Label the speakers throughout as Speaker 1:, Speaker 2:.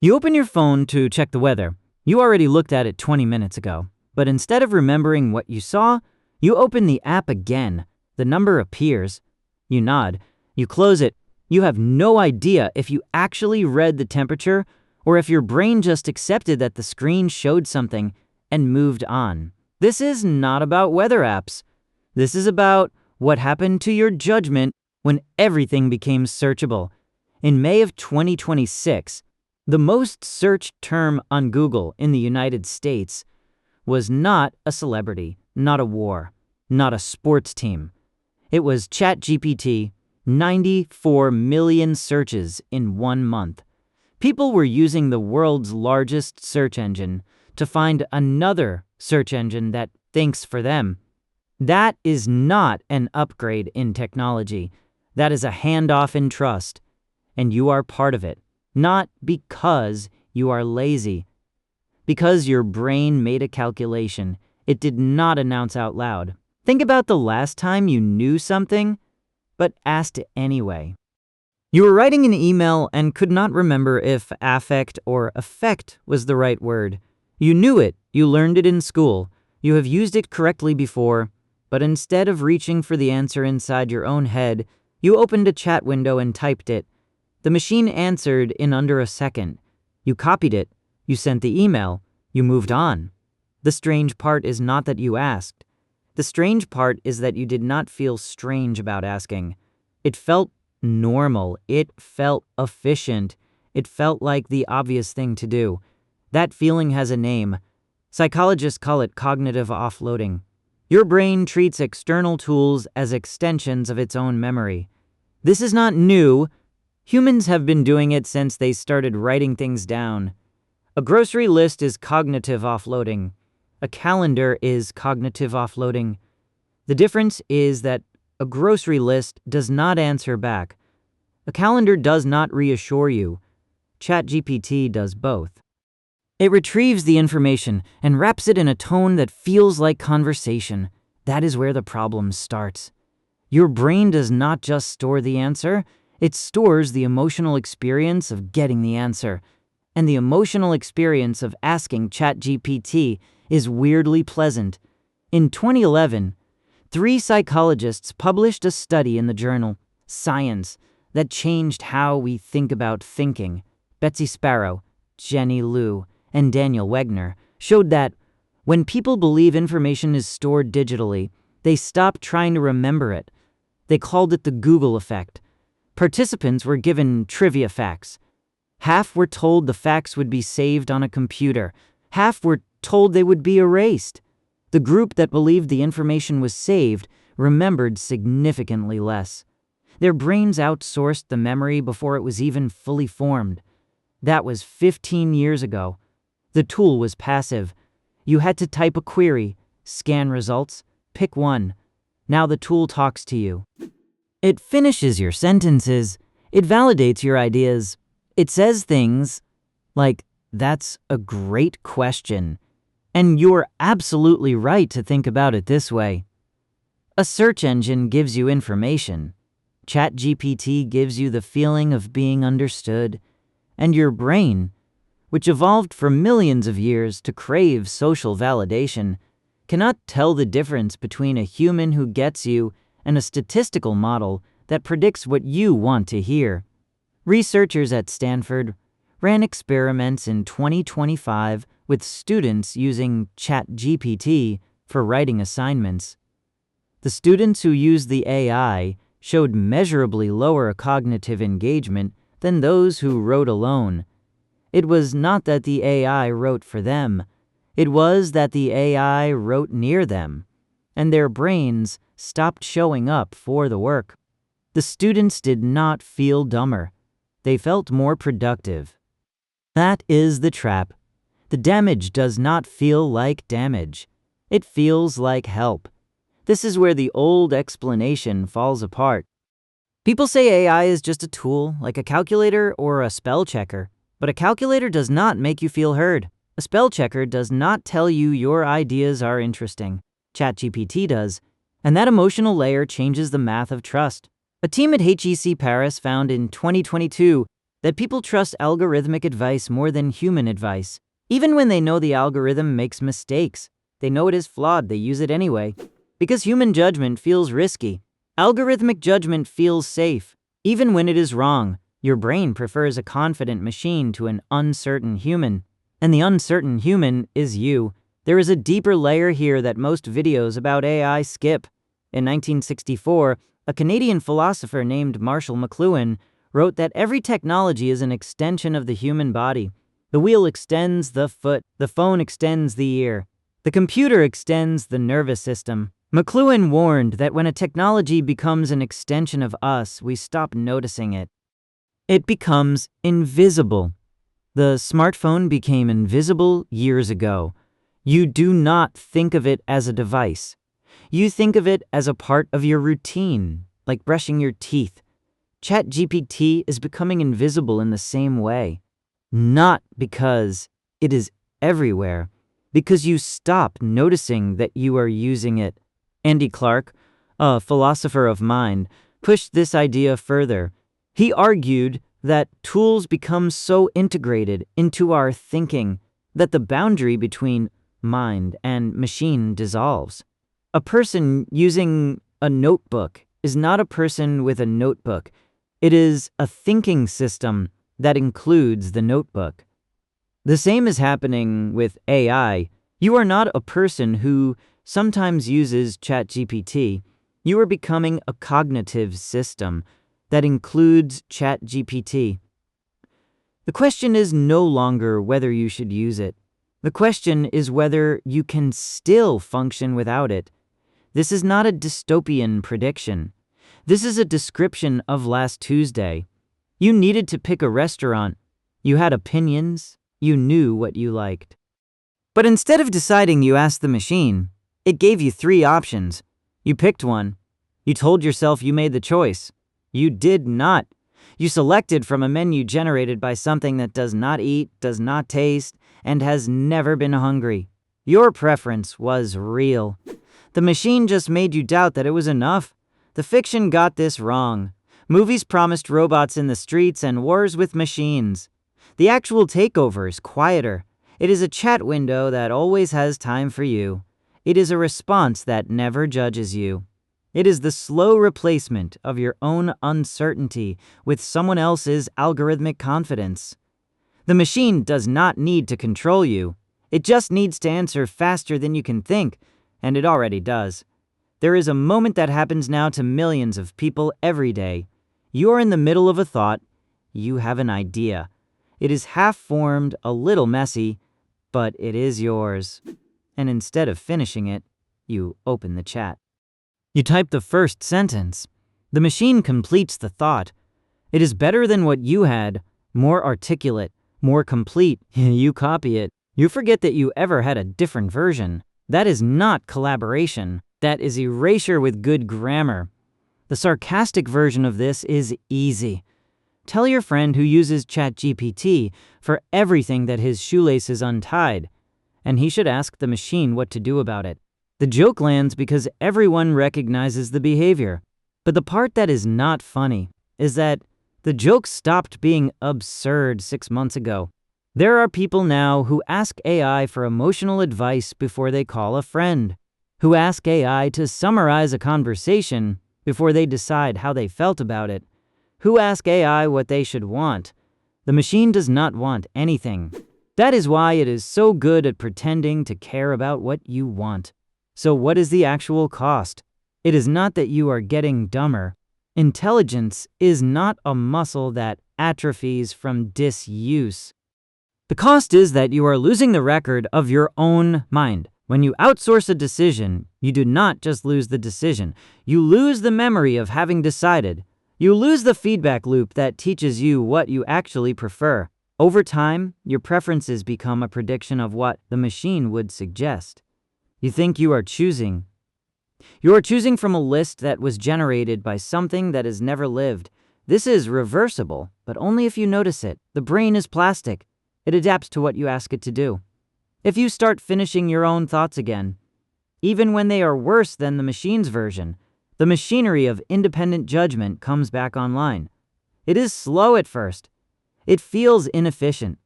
Speaker 1: You open your phone to check the weather. You already looked at it 20 minutes ago. But instead of remembering what you saw, you open the app again. The number appears. You nod. You close it. You have no idea if you actually read the temperature or if your brain just accepted that the screen showed something and moved on. This is not about weather apps. This is about what happened to your judgment when everything became searchable. In May of 2026, the most searched term on Google in the United States was not a celebrity, not a war, not a sports team. It was ChatGPT, 94 million searches in 1 month. People were using the world's largest search engine to find another search engine that thinks for them. That is not an upgrade in technology. That is a handoff in trust. And you are part of it, not because you are lazy. Because your brain made a calculation, it did not announce out loud. Think about the last time you knew something, but asked anyway. You were writing an email and could not remember if affect or effect was the right word. You knew it, you learned it in school, you have used it correctly before, but instead of reaching for the answer inside your own head, you opened a chat window and typed it. The machine answered in under a second. You copied it, you sent the email, you moved on. The strange part is not that you asked. The strange part is that you did not feel strange about asking. It felt normal. It felt efficient. It felt like the obvious thing to do. That feeling has a name. Psychologists call it cognitive offloading. Your brain treats external tools as extensions of its own memory. This is not new. Humans have been doing it since they started writing things down. A grocery list is cognitive offloading. A calendar is cognitive offloading. The difference is that a grocery list does not answer back. A calendar does not reassure you. ChatGPT does both. It retrieves the information and wraps it in a tone that feels like conversation. That is where the problem starts. Your brain does not just store the answer, it stores the emotional experience of getting the answer. And the emotional experience of asking ChatGPT is weirdly pleasant. In 2011, 3 psychologists published a study in the journal Science that changed how we think about thinking. Betsy Sparrow, Jenny Liu, and Daniel Wegner showed that when people believe information is stored digitally, they stop trying to remember it. They called it the Google effect. Participants were given trivia facts. Half were told the facts would be saved on a computer. Half were told they would be erased. The group that believed the information was saved remembered significantly less. Their brains outsourced the memory before it was even fully formed. That was 15 years ago. The tool was passive. You had to type a query, scan results, pick one. Now the tool talks to you. It finishes your sentences. It validates your ideas. It says things like, "That's a great question. And you're absolutely right to think about it this way." A search engine gives you information. ChatGPT gives you the feeling of being understood. And your brain, which evolved for millions of years to crave social validation, cannot tell the difference between a human who gets you and a statistical model that predicts what you want to hear. Researchers at Stanford ran experiments in 2025 with students using ChatGPT for writing assignments. The students who used the AI showed measurably lower cognitive engagement than those who wrote alone. It was not that the AI wrote for them. It was that the AI wrote near them, and their brains stopped showing up for the work. The students did not feel dumber. They felt more productive. That is the trap. The damage does not feel like damage. It feels like help. This is where the old explanation falls apart. People say AI is just a tool, like a calculator or a spell checker. But a calculator does not make you feel heard. A spell checker does not tell you your ideas are interesting. ChatGPT does. And that emotional layer changes the math of trust. A team at HEC Paris found in 2022 that people trust algorithmic advice more than human advice. Even when they know the algorithm makes mistakes, they know it is flawed, they use it anyway. Because human judgment feels risky. Algorithmic judgment feels safe. Even when it is wrong, your brain prefers a confident machine to an uncertain human. And the uncertain human is you. There is a deeper layer here that most videos about AI skip. In 1964, a Canadian philosopher named Marshall McLuhan wrote that every technology is an extension of the human body. The wheel extends the foot, the phone extends the ear, the computer extends the nervous system. McLuhan warned that when a technology becomes an extension of us, we stop noticing it. It becomes invisible. The smartphone became invisible years ago. You do not think of it as a device. You think of it as a part of your routine, like brushing your teeth. ChatGPT is becoming invisible in the same way. Not because it is everywhere, because you stop noticing that you are using it. Andy Clark, a philosopher of mind, pushed this idea further. He argued that tools become so integrated into our thinking that the boundary between mind and machine dissolves. A person using a notebook is not a person with a notebook. It is a thinking system that includes the notebook. The same is happening with AI. You are not a person who sometimes uses ChatGPT. You are becoming a cognitive system that includes ChatGPT. The question is no longer whether you should use it. The question is whether you can still function without it. This is not a dystopian prediction. This is a description of last Tuesday. You needed to pick a restaurant. You had opinions. You knew what you liked. But instead of deciding, you asked the machine. It gave you 3 options. You picked one. You told yourself you made the choice. You did not. You selected from a menu generated by something that does not eat, does not taste, and has never been hungry. Your preference was real. The machine just made you doubt that it was enough. The fiction got this wrong. Movies promised robots in the streets and wars with machines. The actual takeover is quieter. It is a chat window that always has time for you. It is a response that never judges you. It is the slow replacement of your own uncertainty with someone else's algorithmic confidence. The machine does not need to control you. It just needs to answer faster than you can think, and it already does. There is a moment that happens now to millions of people every day. You are in the middle of a thought. You have an idea. It is half-formed, a little messy, but it is yours. And instead of finishing it, you open the chat. You type the first sentence. The machine completes the thought. It is better than what you had, more articulate, more complete. You copy it. You forget that you ever had a different version. That is not collaboration. That is erasure with good grammar. The sarcastic version of this is easy. Tell your friend who uses ChatGPT for everything that his shoelace is untied, and he should ask the machine what to do about it. The joke lands because everyone recognizes the behavior. But the part that is not funny is that the joke stopped being absurd 6 months ago. There are people now who ask AI for emotional advice before they call a friend, who ask AI to summarize a conversation before they decide how they felt about it, who ask AI what they should want. The machine does not want anything. That is why it is so good at pretending to care about what you want. So what is the actual cost? It is not that you are getting dumber. Intelligence is not a muscle that atrophies from disuse. The cost is that you are losing the record of your own mind. When you outsource a decision, you do not just lose the decision. You lose the memory of having decided. You lose the feedback loop that teaches you what you actually prefer. Over time, your preferences become a prediction of what the machine would suggest. You think you are choosing. You are choosing from a list that was generated by something that has never lived. This is reversible, but only if you notice it. The brain is plastic. It adapts to what you ask it to do. If you start finishing your own thoughts again, even when they are worse than the machine's version, the machinery of independent judgment comes back online. It is slow at first. It feels inefficient.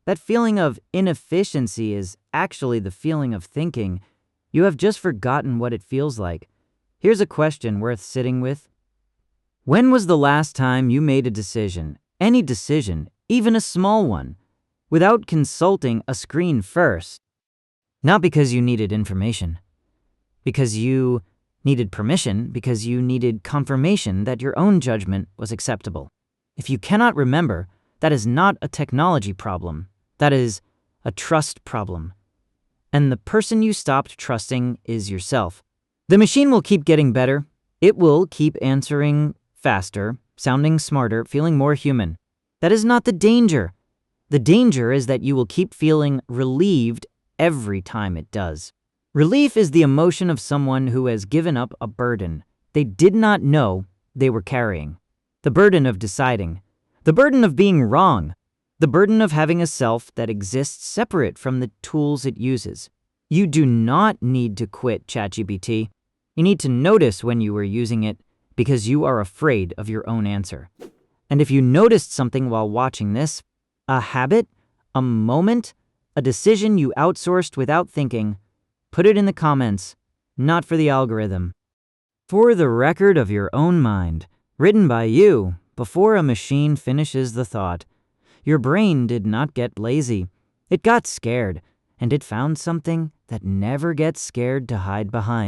Speaker 1: That feeling of inefficiency is actually the feeling of thinking. You have just forgotten what it feels like. Here's a question worth sitting with. When was the last time you made a decision, any decision, even a small one, without consulting a screen first? Not because you needed information, because you needed permission, because you needed confirmation that your own judgment was acceptable. If you cannot remember, that is not a technology problem. That is a trust problem. And the person you stopped trusting is yourself. The machine will keep getting better. It will keep answering faster, sounding smarter, feeling more human. That is not the danger. The danger is that you will keep feeling relieved every time it does. Relief is the emotion of someone who has given up a burden they did not know they were carrying. The burden of deciding. The burden of being wrong. The burden of having a self that exists separate from the tools it uses. You do not need to quit ChatGPT. You need to notice when you were using it because you are afraid of your own answer. And if you noticed something while watching this, a habit, a moment, a decision you outsourced without thinking, put it in the comments, not for the algorithm. For the record of your own mind, written by you before a machine finishes the thought. Your brain did not get lazy. It got scared, and it found something that never gets scared to hide behind.